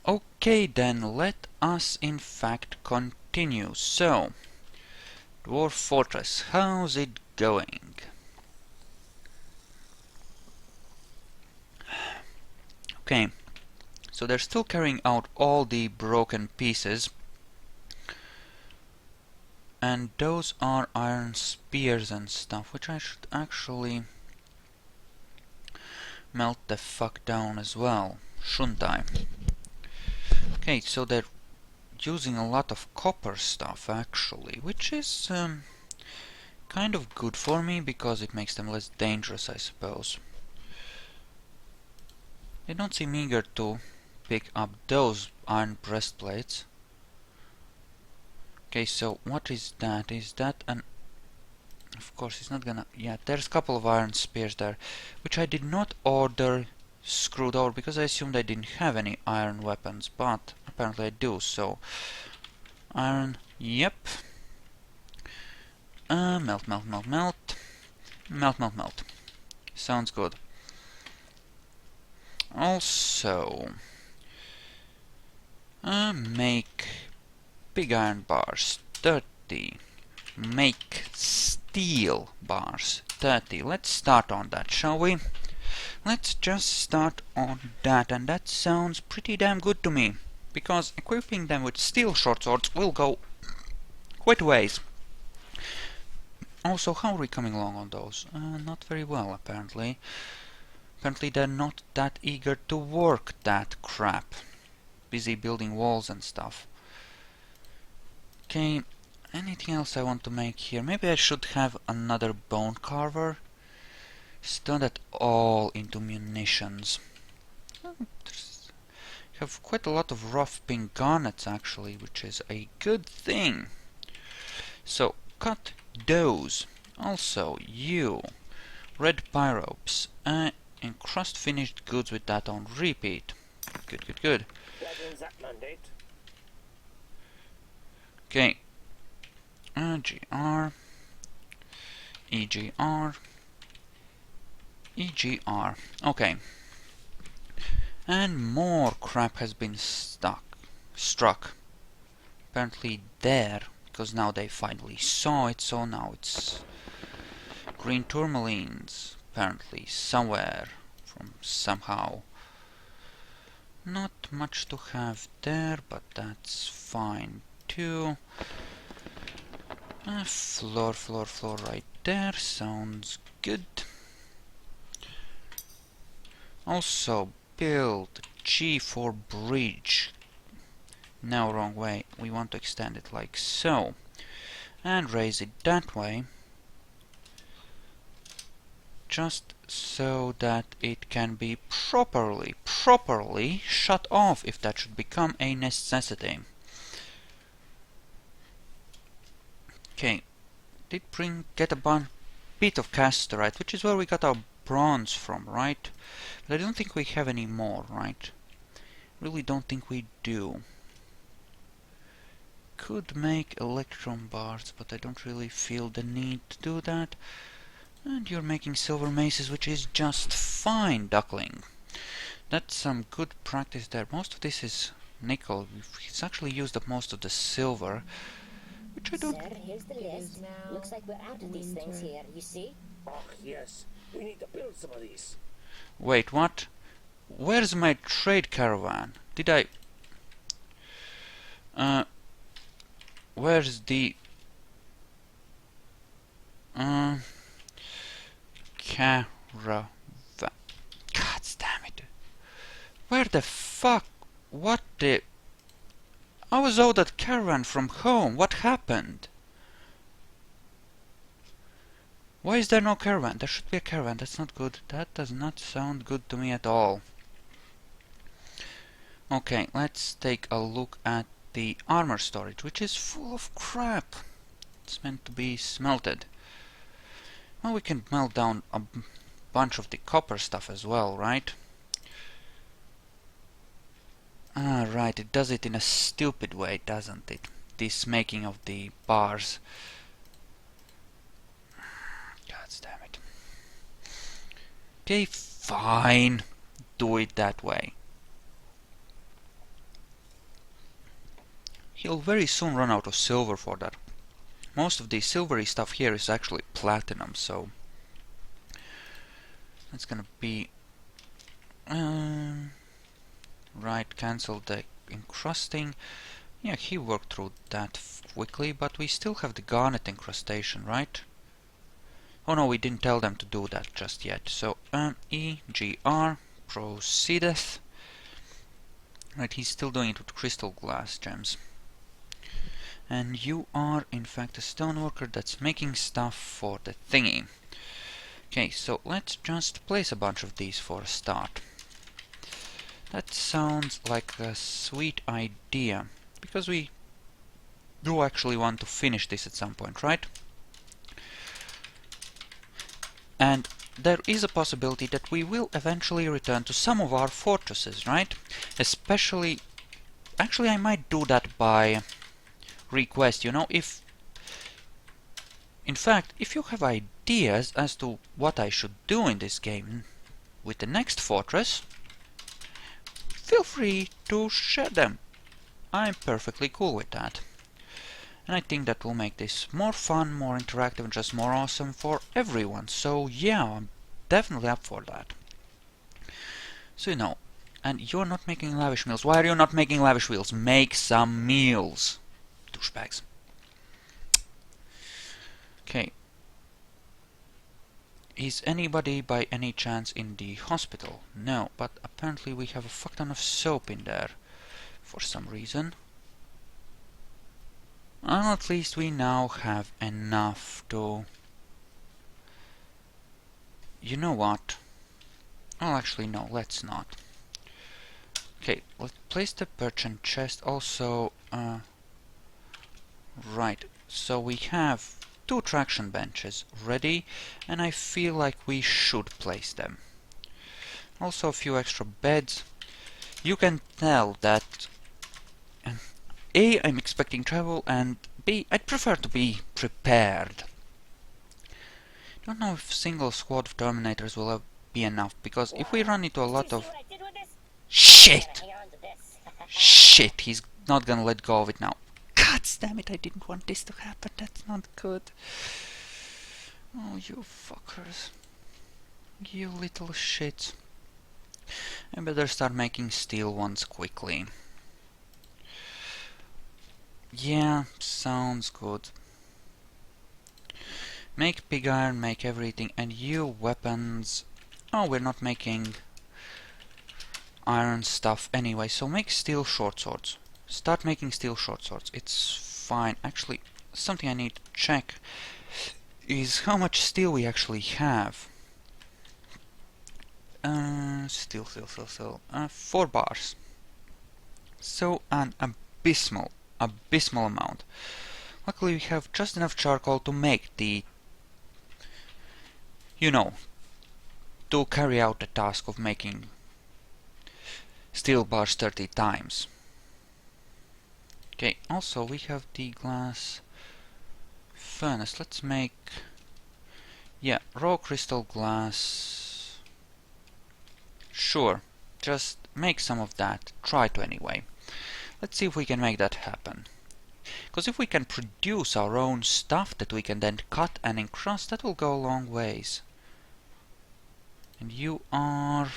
Okay, then let us in fact continue. So, Dwarf Fortress, how's it going? Okay, so they're still carrying out all the broken pieces, and those are iron spears and stuff, which I should actually melt the fuck down as well, shouldn't I? Okay, so they're using a lot of copper stuff actually, which is kind of good for me because it makes them less dangerous, I suppose. They don't seem eager to pick up those iron breastplates. Okay, so what is that? Is that an... Of course, it's not gonna... Yeah, there's a couple of iron spears there, which I did not order screwed over because I assumed I didn't have any iron weapons, but apparently I do, so... Iron, yep. Melt, melt, melt, melt. Melt, melt, melt. Sounds good. Also... make big iron bars, 30. Make steel bars, 30. Let's start on that, shall we? Let's just start on that, and that sounds pretty damn good to me, because equipping them with steel short swords will go quite a ways. Also, how are we coming along on those? Not very well, apparently. Apparently they're not that eager to work that crap. Busy building walls and stuff. Okay, anything else I want to make here? Maybe I should have another bone carver. Turn that all into munitions. Have quite a lot of rough pink garnets actually, which is a good thing. So, cut those. Also, you. Red pyropes. Encrust finished goods with that on repeat. Good, good, good. Okay. GR. EGR. EGR. Okay. And more crap has been struck. Apparently there, because now they finally saw it, so now it's green tourmalines, apparently, somewhere, from somehow. Not much to have there, but that's fine too. Floor right there, sounds good. Also, build G4 bridge. No, wrong way. We want to extend it like so. And raise it that way. Just so that it can be properly shut off if that should become a necessity. Okay, did get a bit of casterite, which is where we got our bronze from, right? But I don't think we have any more, right? Really don't think we do. Could make electron bars, but I don't really feel the need to do that. And you're making silver maces, which is just fine, duckling. That's some good practice there. Most of this is nickel. It's actually used up most of the silver, which I don't... Sir, here's the list. Looks like we're out of these things here, you see? Oh, yes. We need to build some of these. Wait, what? Where's my trade caravan? Did I... where's the... caravan? God damn it. Where the fuck? What the... I was owed that caravan from home. What happened? Why is there no caravan? There should be a caravan. That's not good. That does not sound good to me at all. Okay, let's take a look at the armor storage, which is full of crap. It's meant to be smelted. Well, we can melt down a bunch of the copper stuff as well, right? Ah, right, it does it in a stupid way, doesn't it? This making of the bars. God damn it. Okay, fine. Do it that way. he'll very soon run out of silver for that. Most of the silvery stuff here is actually platinum, so that's gonna be right. Cancel the encrusting. Yeah, he worked through that quickly, but we still have the garnet incrustation, right? Oh no, we didn't tell them to do that just yet. So EGR proceedeth. Right, he's still doing it with crystal glass gems. And you are in fact a stoneworker that's making stuff for the thingy. Okay, so let's just place a bunch of these for a start. That sounds like a sweet idea, because we do actually want to finish this at some point, right? And there is a possibility that we will eventually return to some of our fortresses, right? Especially, actually I might do that by request, you know, if in fact, if you have ideas as to what I should do in this game with the next fortress, feel free to share them. I'm perfectly cool with that. And I think that will make this more fun, more interactive, and just more awesome for everyone. So yeah, I'm definitely up for that. So you know, and you're not making lavish meals. Why are you not making lavish meals? Make some meals, douchebags. Okay. Is anybody by any chance in the hospital? No, but apparently we have a fuck ton of soap in there for some reason. Well, at least we now have enough to... You know what? Well, actually, no, let's not. Okay, let's place the perchant chest also... right, so we have 2 traction benches ready, and I feel like we should place them. Also a few extra beds. You can tell that A, I'm expecting travel, and B, I'd prefer to be prepared. Don't know if single squad of Terminators will be enough, because if we run into a lot of... Shit! Shit, he's not gonna let go of it now. God damn it, I didn't want this to happen, that's not good. Oh, you fuckers. You little shits. I better start making steel ones quickly. Yeah, sounds good. Make pig iron, make everything, and you weapons... Oh, we're not making iron stuff anyway, so make steel short swords. Start making steel short swords, it's fine. Actually, something I need to check is how much steel we actually have. Steel. 4 bars. So an abysmal amount. Luckily we have just enough charcoal to make the, you know, to carry out the task of making steel bars 30 times. Okay, also we have the glass furnace. Let's make, yeah, raw crystal glass. Sure, just make some of that. Try to anyway. Let's see if we can make that happen. Because if we can produce our own stuff that we can then cut and encrust, that will go a long ways. And you are...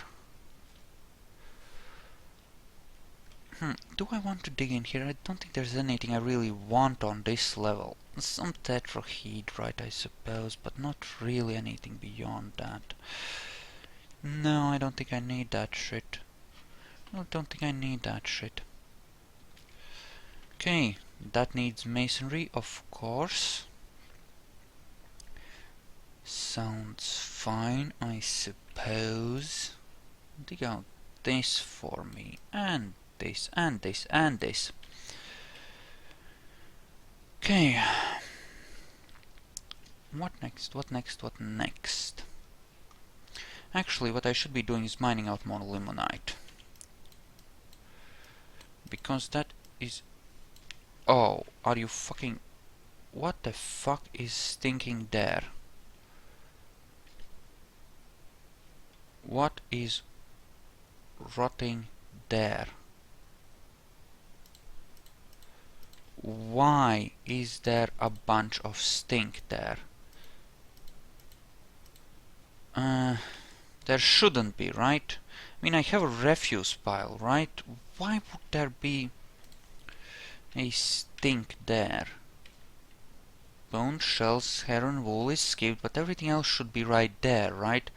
do I want to dig in here? I don't think there's anything I really want on this level. Some tetrahedrite, I suppose, but not really anything beyond that. No, I don't think I need that shit. I don't think I need that shit. Okay, that needs masonry, of course. Sounds fine, I suppose. Dig out this for me, and this, and this, and this. Okay. What next? What next? What next? Actually, what I should be doing is mining out more limonite. Because that is... Oh, are you fucking... What the fuck is stinking there? What is rotting there? why is there a bunch of stink there? There shouldn't be, right? I mean, I have a refuse pile, right? Why would there be a stink there? Bone, shells, hair and wool is skipped, but everything else should be right there, right?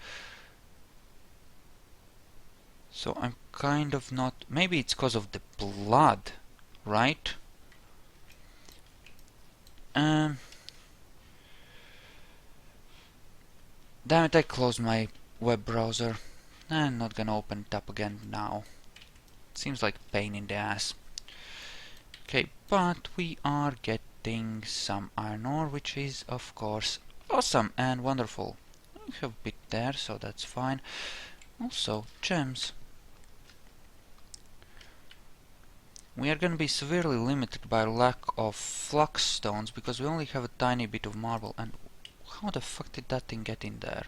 So I'm kind of not... Maybe it's because of the blood, right? Damn it, I closed my web browser. I'm not gonna open it up again now. Seems like a pain in the ass. Okay, but we are getting some iron ore, which is, of course, awesome and wonderful. We have a bit there, so that's fine. Also, gems. We are going to be severely limited by lack of flux stones, because we only have a tiny bit of marble. And how the fuck did that thing get in there?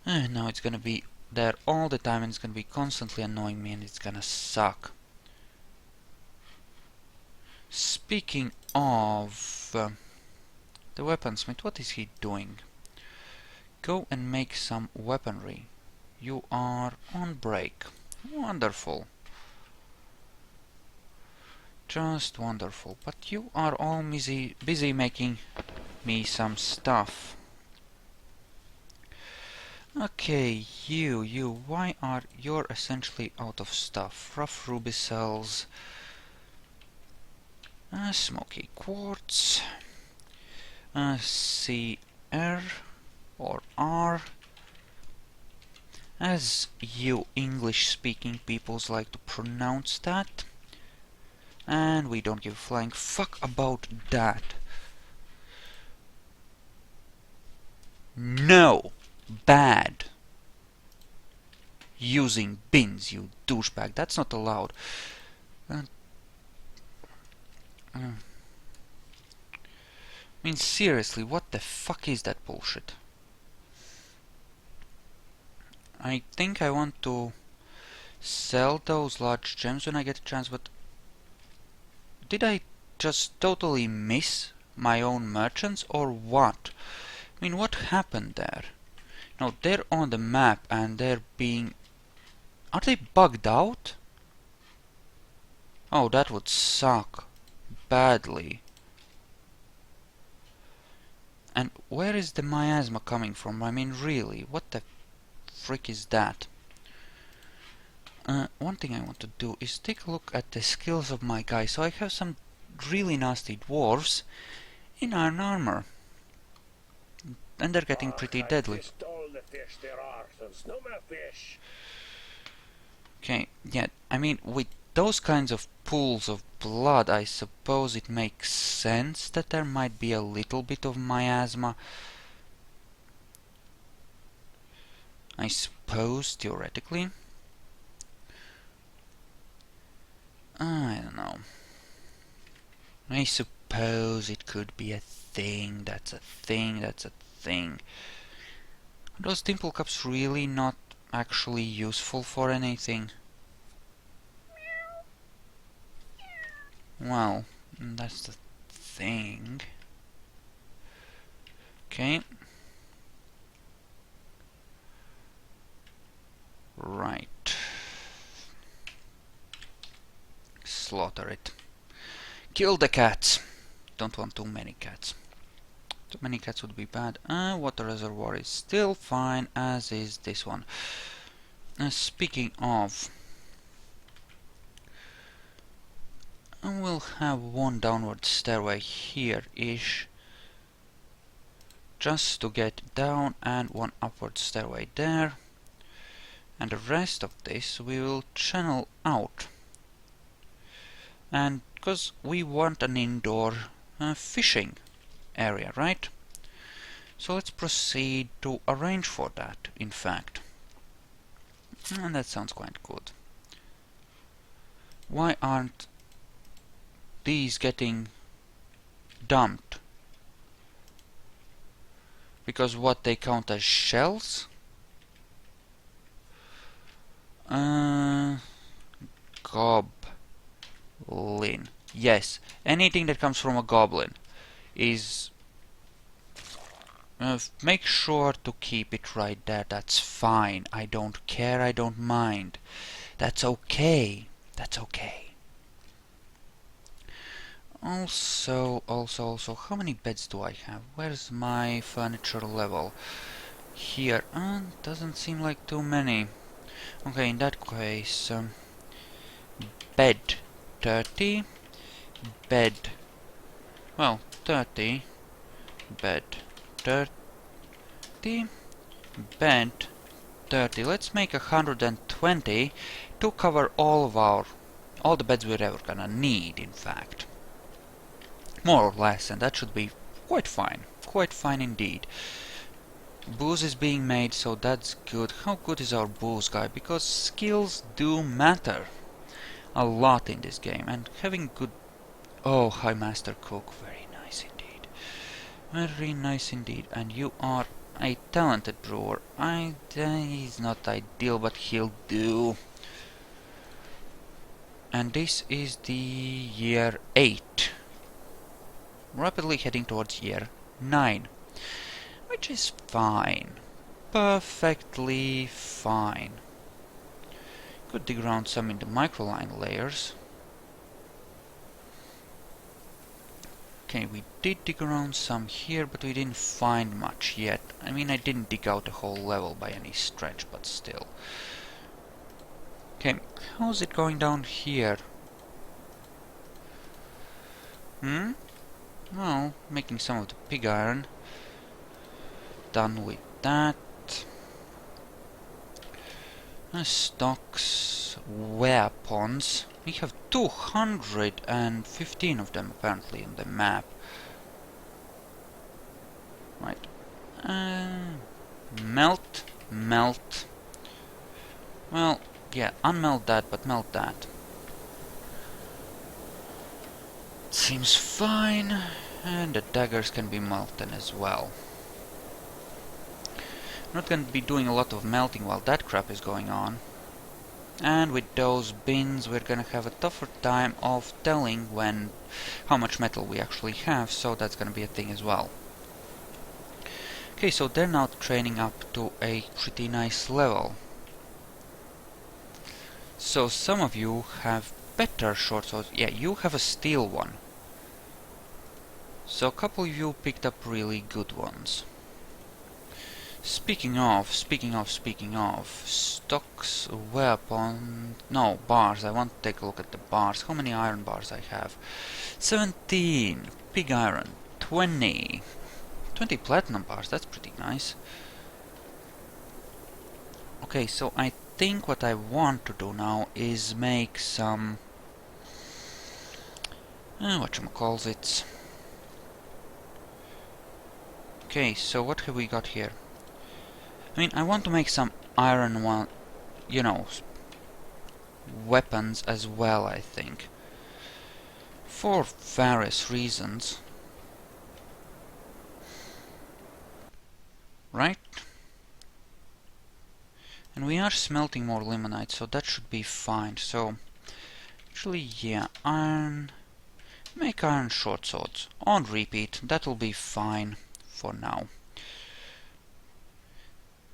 Now it's going to be there all the time, and it's going to be constantly annoying me, and it's going to suck. Speaking of the weaponsmith, what is he doing? Go and make some weaponry. You are on break. Wonderful. Just wonderful. But you are all busy making me some stuff. Okay, why are you're essentially out of stuff? Rough ruby cells, smoky quartz, CR or R, as you English-speaking peoples like to pronounce that. And we don't give a flying fuck about that. No! Bad! Using bins, you douchebag. That's not allowed. I mean, seriously, what the fuck is that bullshit? I think I want to sell those large gems when I get a chance, but did I just totally miss my own merchants, or what? I mean, what happened there? No, they're on the map and they're being... Are they bugged out? Oh, that would suck badly. And where is the miasma coming from? I mean, really, what the frick is that? One thing I want to do is take a look at the skills of my guy. So I have some really nasty dwarves in iron armor. And they're getting pretty deadly. Okay, yeah, I mean, with those kinds of pools of blood, I suppose it makes sense that there might be a little bit of miasma. I suppose, theoretically. I don't know. I suppose it could be a thing, that's a thing, that's a thing. Are those dimple cups really not actually useful for anything? Well, that's the thing. Okay. Right. Slaughter it. Kill the cats! Don't want too many cats. Too many cats would be bad. Water reservoir is still fine, as is this one. Speaking of... we'll have one downward stairway here-ish. Just to get down, and one upward stairway there. And the rest of this we will channel out. And because we want an indoor fishing area, right? So let's proceed to arrange for that, in fact. And that sounds quite good. Why aren't these getting dumped? Because what they count as shells? Gob. goblin. Yes, anything that comes from a goblin is... make sure to keep it right there. That's fine. I don't care. I don't mind. That's okay. That's okay. Also, how many beds do I have? Where's my furniture level? Here. Doesn't seem like too many. Okay, in that case, bed 30, bed, well, 30, bed 30, bed 30. Let's make 120 to cover all the beds we're ever gonna need, in fact. More or less, and that should be quite fine indeed. Booze is being made, so that's good. How good is our booze guy? Because skills do matter a lot in this game, and having good... Oh, High Master Cook, very nice indeed. Very nice indeed. And you are a talented brewer. He's not ideal, but he'll do. And this is the year 8. Rapidly heading towards year 9. Which is fine. Perfectly fine. Could dig around some in the microline layers. Okay, we did dig around some here, but we didn't find much yet. I mean, I didn't dig out a whole level by any stretch, but still. Okay, how's it going down here? Well, making some of the pig iron. Done with that. Stocks, weapons. We have 215 of them apparently on the map. Right. Melt. Well, yeah, unmelt that, but melt that. Seems fine. And the daggers can be melted as well. Not going to be doing a lot of melting while that crap is going on. And with those bins we're gonna have a tougher time of telling how much metal we actually have, so that's gonna be a thing as well. Okay, so they're now training up to a pretty nice level. So some of you have better short swords. Yeah, you have a steel one. So a couple of you picked up really good ones. Speaking of, stocks, weapon... No, bars. I want to take a look at the bars. How many iron bars I have? 17. Pig iron. 20. 20 platinum bars. That's pretty nice. Okay, so I think what I want to do now is make some... whatchamacallit. Okay, so what have we got here? I mean, I want to make some iron one, weapons as well, I think. For various reasons. Right? And we are smelting more limonite, so that should be fine. So, actually, yeah, iron... Make iron short swords. On repeat, that'll be fine for now.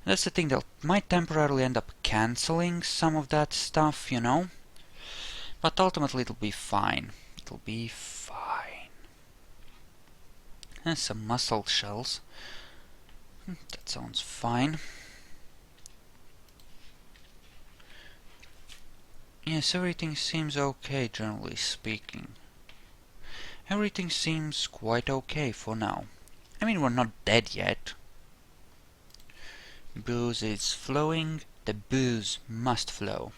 That's the thing, that might temporarily end up cancelling some of that stuff, but ultimately it'll be fine. It'll be fine. And some mussel shells. That sounds fine. Yes, everything seems okay, generally speaking. Everything seems quite okay for now. I mean, we're not dead yet. Booze is flowing. The booze must flow.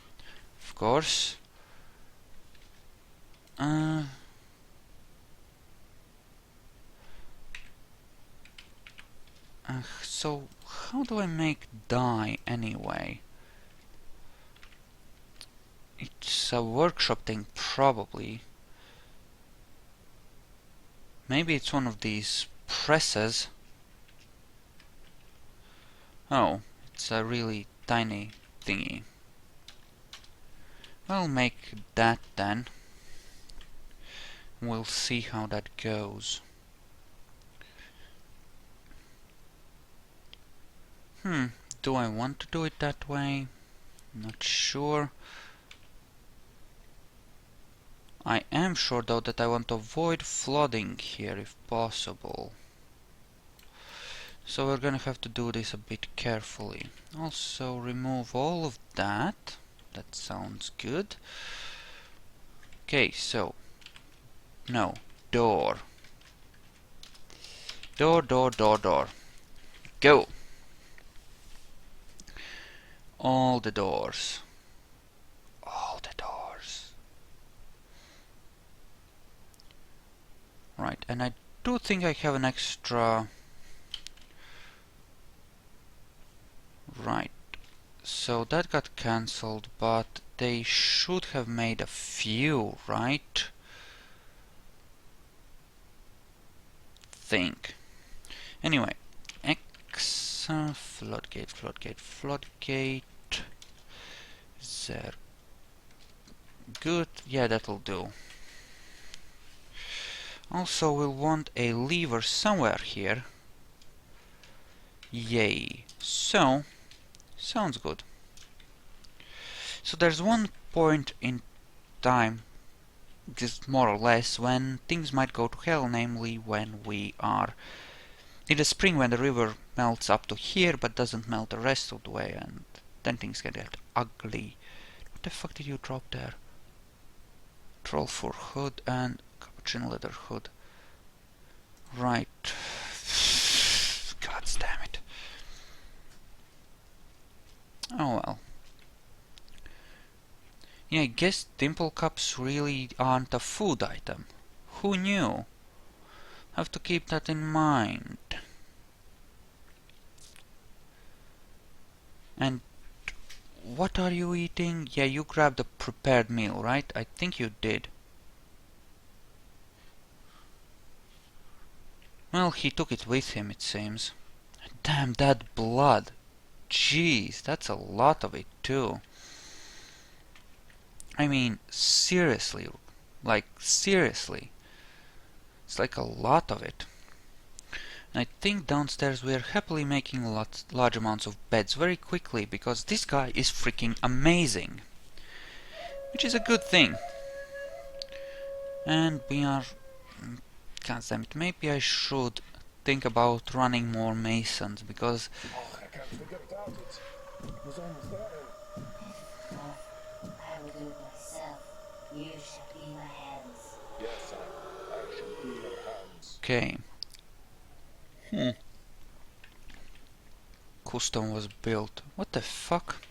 Of course. So, how do I make dye anyway? It's a workshop thing, probably. Maybe it's one of these presses. Oh, it's a really tiny thingy. I'll make that then. we'll see how that goes. Do I want to do it that way? Not sure. I am sure though that I want to avoid flooding here if possible. So we're gonna have to do this a bit carefully. Also remove all of that. That sounds good. Okay, so no, door. Door, door, door, door. Go! All the doors. All the doors. Right, and I do think I have an extra... Right, so that got cancelled, but they should have made a few, right? Think. Anyway, X, floodgate, floodgate, floodgate. There. Good, yeah, that'll do. Also, we'll want a lever somewhere here. Yay. So, sounds good. So there's one point in time, just more or less, when things might go to hell, namely when we are in the spring, when the river melts up to here but doesn't melt the rest of the way, and then things get ugly. What the fuck did you drop there? Troll for hood and capuchin leather hood. Right. God damn it. Oh well. Yeah, I guess dimple cups really aren't a food item. Who knew? Have to keep that in mind. And what are you eating? Yeah, you grabbed a prepared meal, right? I think you did. Well, he took it with him, it seems. Damn, that blood. Jeez, that's a lot of it, too. I mean, seriously. Like, seriously. It's like a lot of it. And I think downstairs we're happily making large amounts of beds very quickly, because this guy is freaking amazing. Which is a good thing. And we are... God damn it, maybe I should think about running more masons, because... Oh, I can't figure it out. It was almost there. I will do it myself. You shall be my hands. Yes, I shall be your hands. Okay. Custom was built. What the fuck?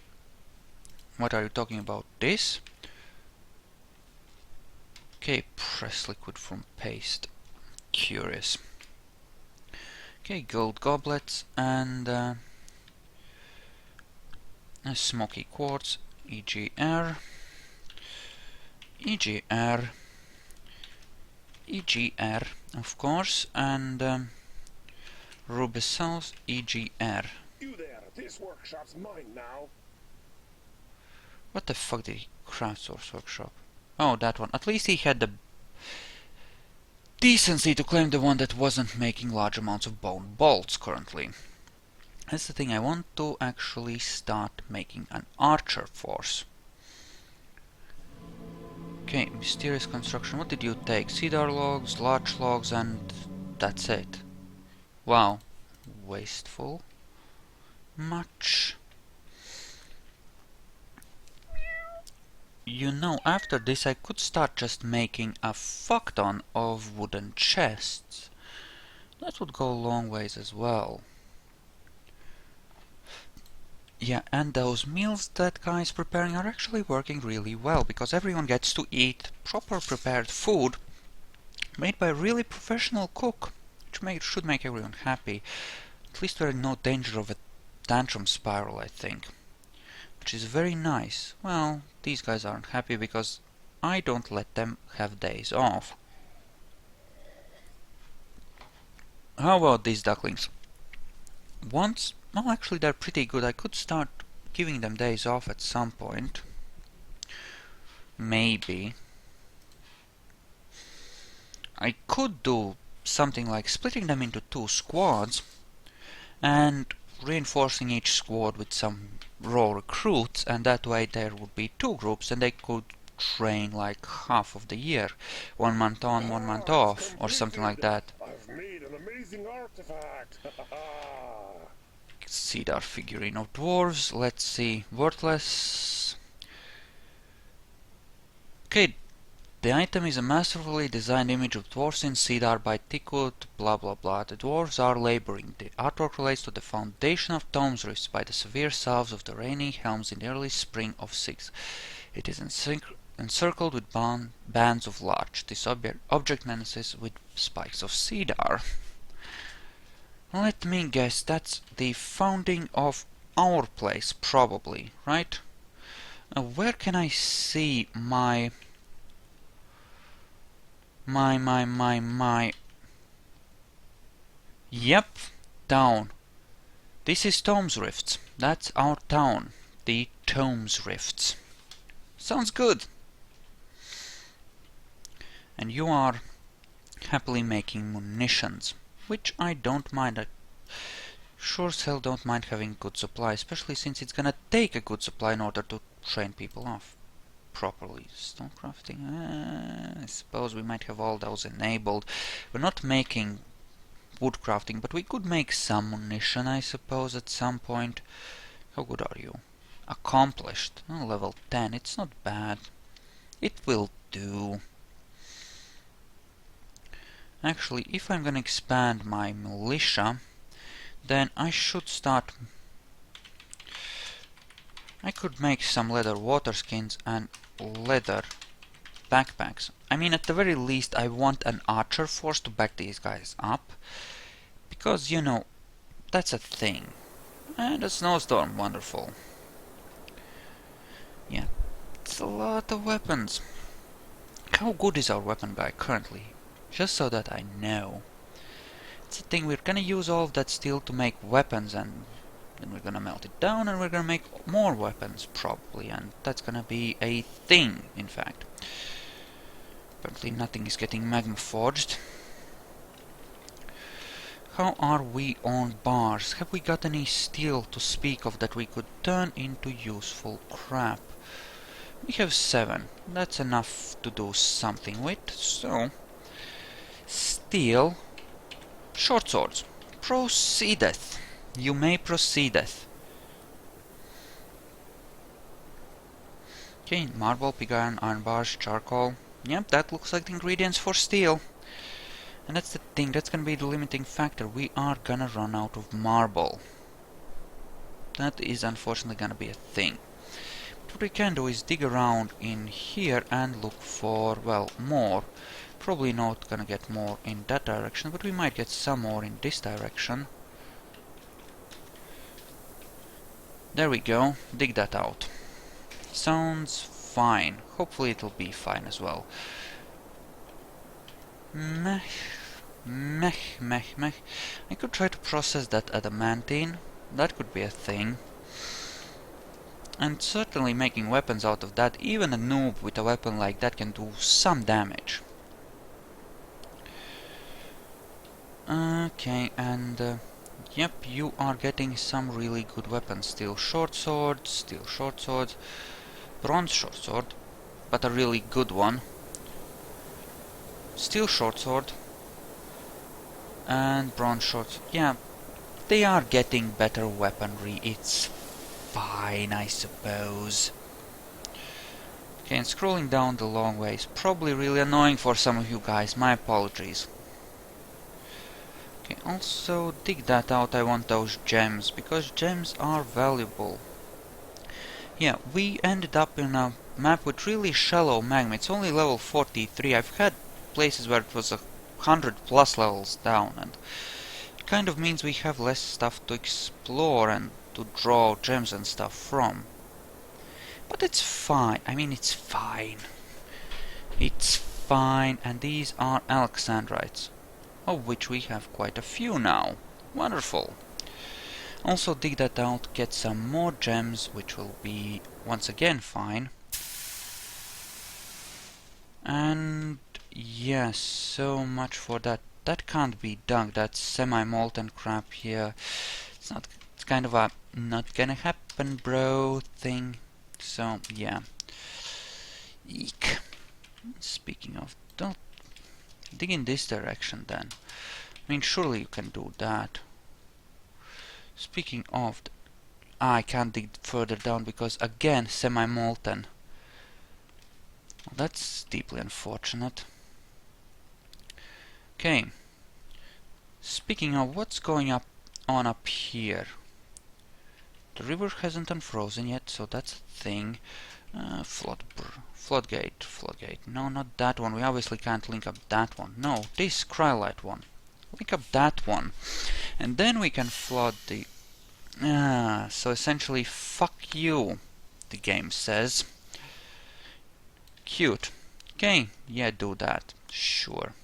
What are you talking about? This? Okay, press liquid from paste. Curious. Okay, gold goblets and a smoky quartz. EGR. EGR. EGR, of course, and ruby cells. EGR. You there, this workshop's mine now. What the fuck did he craft source workshop? Oh, that one. At least he had the decency to claim the one that wasn't making large amounts of bone bolts currently. That's the thing, I want to actually start making an archer force. Okay, mysterious construction. What did you take? Cedar logs, large logs, and that's it. Wow. Wasteful. Much. You know, after this I could start just making a fuck ton of wooden chests. That would go a long ways as well. Yeah, and those meals that guy's preparing are actually working really well, because everyone gets to eat proper prepared food made by a really professional cook, which should make everyone happy. At least we're in no danger of a tantrum spiral, I think. Which is very nice. Well, these guys aren't happy because I don't let them have days off. How about these ducklings? Well, actually they're pretty good. I could start giving them days off at some point. Maybe. I could do something like splitting them into 2 squads and reinforcing each squad with some raw recruits, and that way there would be 2 groups and they could train like half of the year. 1 month on, 1 month off, or something like that. I've made an amazing artifact. Cedar figurine of dwarves. Let's see. Worthless. Okay, the item is a masterfully designed image of dwarves in cedar by Tikut, blah blah blah. The dwarves are laboring. The artwork relates to the foundation of Tomes Rifts by the severe salves of the rainy helms in the early spring of 6. It is encircled with bands of larch. This object menaces with spikes of cedar. Let me guess, that's the founding of our place, probably, right? Where can I see my... Yep, town. This is Tomes Rifts. That's our town. The Tomes Rifts. Sounds good. And you are happily making munitions, which I don't mind. I sure as hell don't mind having good supply, especially since it's gonna take a good supply in order to train people off properly. Stone crafting, I suppose we might have all those enabled. We're not making wood crafting, but we could make some munition, I suppose, at some point. How good are you? Accomplished. Oh, level 10. It's not bad. It will do. Actually, if I'm gonna expand my militia, then I should start... I could make some leather water skins and leather backpacks. I mean, at the very least, I want an archer force to back these guys up. Because, you know, that's a thing. And a snowstorm, wonderful. Yeah, it's a lot of weapons. How good is our weapon guy currently? Just so that I know. It's a thing, we're gonna use all of that steel to make weapons, and then we're gonna melt it down and we're gonna make more weapons, probably, and that's gonna be a thing, in fact. Apparently nothing is getting magma forged. How are we on bars? Have we got any steel to speak of that we could turn into useful crap? We have 7. That's enough to do something with, so... Steel... Short swords. Proceedeth. You may proceedeth. Okay, marble, pig iron, iron bars, charcoal. Yep, that looks like the ingredients for steel. And that's the thing, that's gonna be the limiting factor. We are gonna run out of marble. That is unfortunately gonna be a thing. But what we can do is dig around in here and look for, well, more. Probably not gonna get more in that direction, but we might get some more in this direction. There we go, dig that out. Sounds fine. Hopefully it'll be fine as well. Meh. I could try to process that adamantine. That could be a thing. And certainly making weapons out of that, even a noob with a weapon like that can do some damage. Okay, and yep, you are getting some really good weapons. Steel short sword, bronze short sword, but a really good one. Steel short sword, and bronze short sword. Yeah, they are getting better weaponry. It's fine, I suppose. Okay, and scrolling down the long way is probably really annoying for some of you guys. My apologies. Okay, also dig that out. I want those gems, because gems are valuable. Yeah, we ended up in a map with really shallow magma. It's only level 43. I've had places where it was 100+ levels down, and it kind of means we have less stuff to explore and to draw gems and stuff from. But it's fine. I mean, it's fine. It's fine, and these are alexandrites, of which we have quite a few now. Wonderful. Also dig that out, get some more gems, which will be once again fine. And yeah, so much for that. That can't be dug. That's semi-molten crap here. It's not. It's kind of a not gonna happen, bro thing. So yeah. Eek. Speaking of, don't dig in this direction then. I mean, surely you can do that. Speaking of, I can't dig further down because again, semi-molten. Well, that's deeply unfortunate. Okay. Speaking of, what's going on up here? The river hasn't unfrozen yet, so that's a thing. Floodgate. No, not that one. We obviously can't link up that one. No, this Cryolite one. Link up that one. And then we can flood the... so essentially, fuck you, the game says. Cute. Okay, yeah, do that. Sure.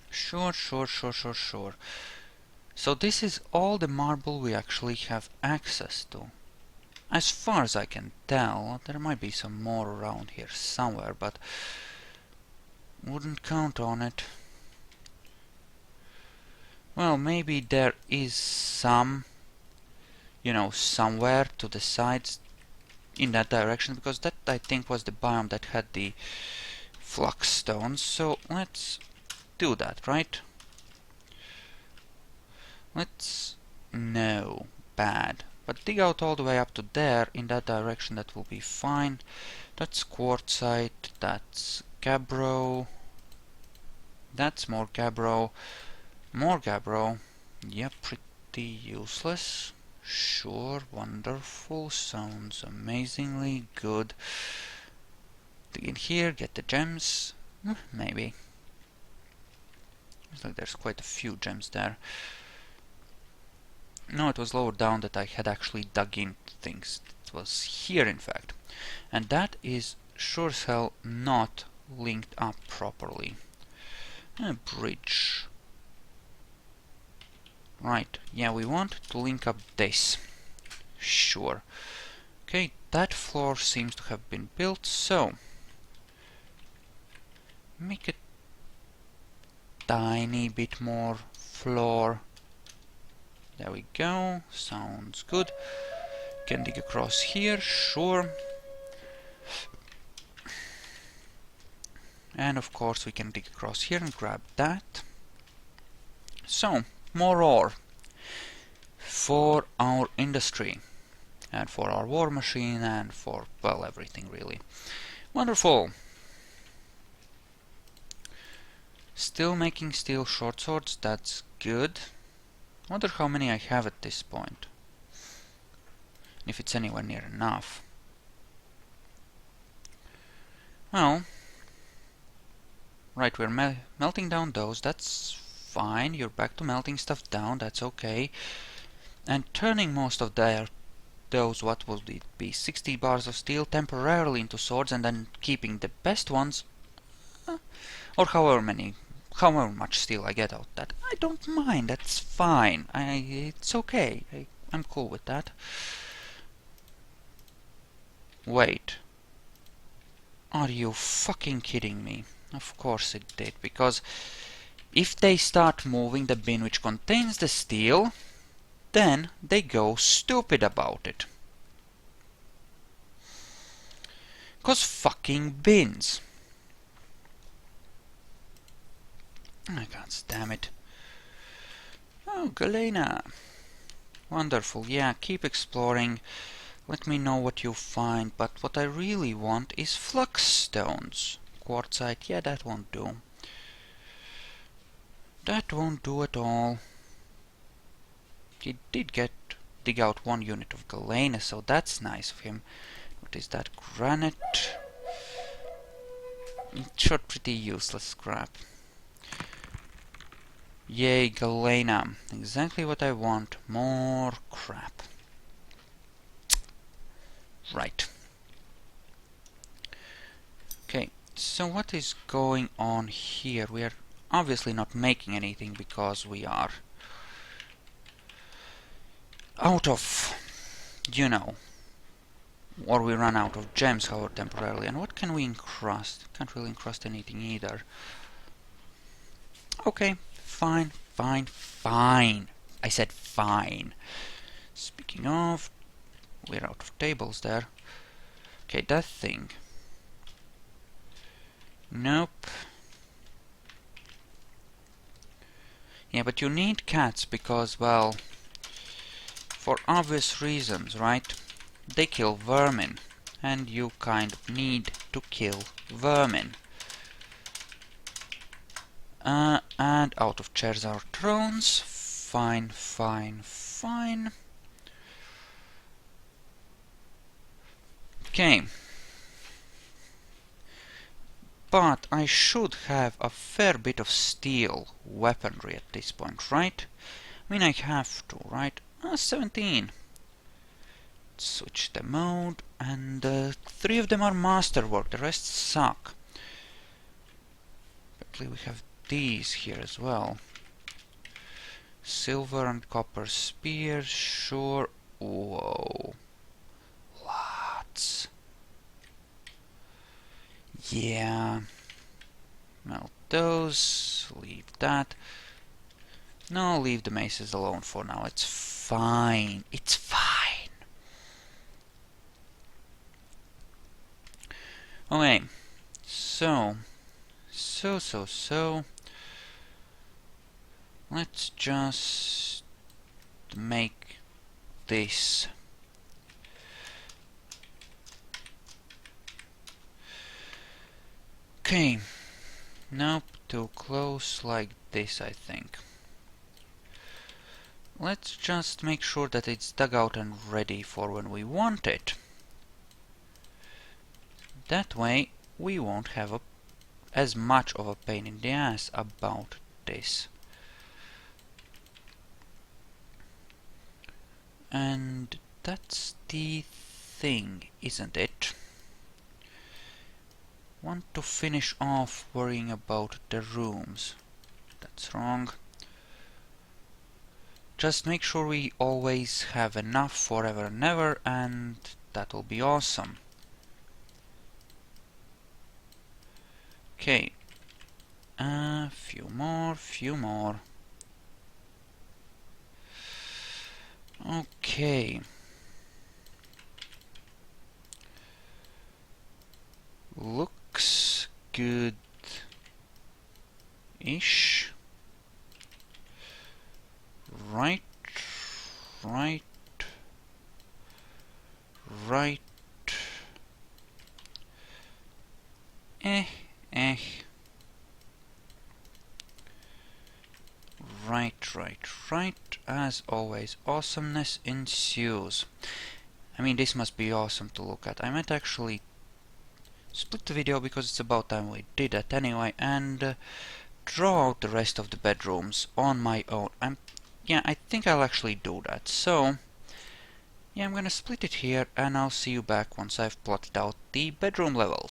Sure. So this is all the marble we actually have access to. As far as I can tell, there might be some more around here somewhere, but wouldn't count on it. Well, maybe there is some, you know, somewhere to the sides in that direction, because that I think was the biome that had the flux stones. So let's do that, right? Let's... no, bad. But dig out all the way up to there, in that direction, that will be fine. That's quartzite, that's gabbro. That's more gabbro. More gabbro. Yeah, pretty useless. Sure, wonderful, sounds amazingly good. Dig in here, get the gems. Maybe. Looks like there's quite a few gems there. No, it was lower down that I had actually dug in things. It was here, in fact. And that is sure as hell not linked up properly. A bridge. Right, yeah, we want to link up this. Sure. Okay, that floor seems to have been built, so... make a tiny bit more floor. There we go, sounds good. Can dig across here, sure. And of course we can dig across here and grab that. So, more ore for our industry and for our war machine and for, well, everything really. Wonderful. Still making steel short swords, that's good. Wonder how many I have at this point. If it's anywhere near enough. Well, right, we're melting down those, that's fine. You're back to melting stuff down, that's okay. And turning most of those, what would it be, 60 bars of steel temporarily into swords, and then keeping the best ones, or however much steel I get out of that. I don't mind, that's fine. It's okay. I'm cool with that. Wait. Are you fucking kidding me? Of course it did, because if they start moving the bin which contains the steel, then they go stupid about it. 'Cause fucking bins. I can't stand it. Oh, Galena. Wonderful, yeah, keep exploring. Let me know what you find, but what I really want is flux stones. Quartzite, yeah, that won't do. That won't do at all. He did dig out one unit of galena, so that's nice of him. What is that? Granite? Short, pretty useless scrap. Yay, galena. Exactly what I want. More crap. Right. Okay, so what is going on here? We are obviously not making anything because we are out of, you know, Or we run out of gems, however, temporarily. And what can we encrust? Can't really encrust anything either. Okay, fine, fine, fine. I said fine. Speaking of, we're out of tables there. Okay, that thing. Nope. Yeah, but you need cats because, well, for obvious reasons, right? They kill vermin, and you kind of need to kill vermin. And out of chairs are thrones. Fine, fine, fine. Okay. But I should have a fair bit of steel weaponry at this point, right? I mean, I have to, right? 17. Switch the mode, and 3 of them are masterwork, the rest suck. Apparently we have these here as well. Silver and copper spears, sure. Whoa. Lots. Yeah. Melt those, leave that. No, leave the maces alone for now, it's fine. It's fine. Okay, so, let's just make this. Okay, nope, too close, like this, I think. Let's just make sure that it's dug out and ready for when we want it. That way, we won't have as much of a pain in the ass about this. And that's the thing, isn't it? Want to finish off worrying about the rooms. That's wrong. Just make sure we always have enough forever and ever, and that'll be awesome. Okay. Few more. Okay. Looks good-ish. Right. Eh. Right. As always, awesomeness ensues. I mean, this must be awesome to look at. I might actually split the video because it's about time we did that anyway, and draw out the rest of the bedrooms on my own. Yeah, I think I'll actually do that. So, yeah, I'm gonna split it here, and I'll see you back once I've plotted out the bedroom levels.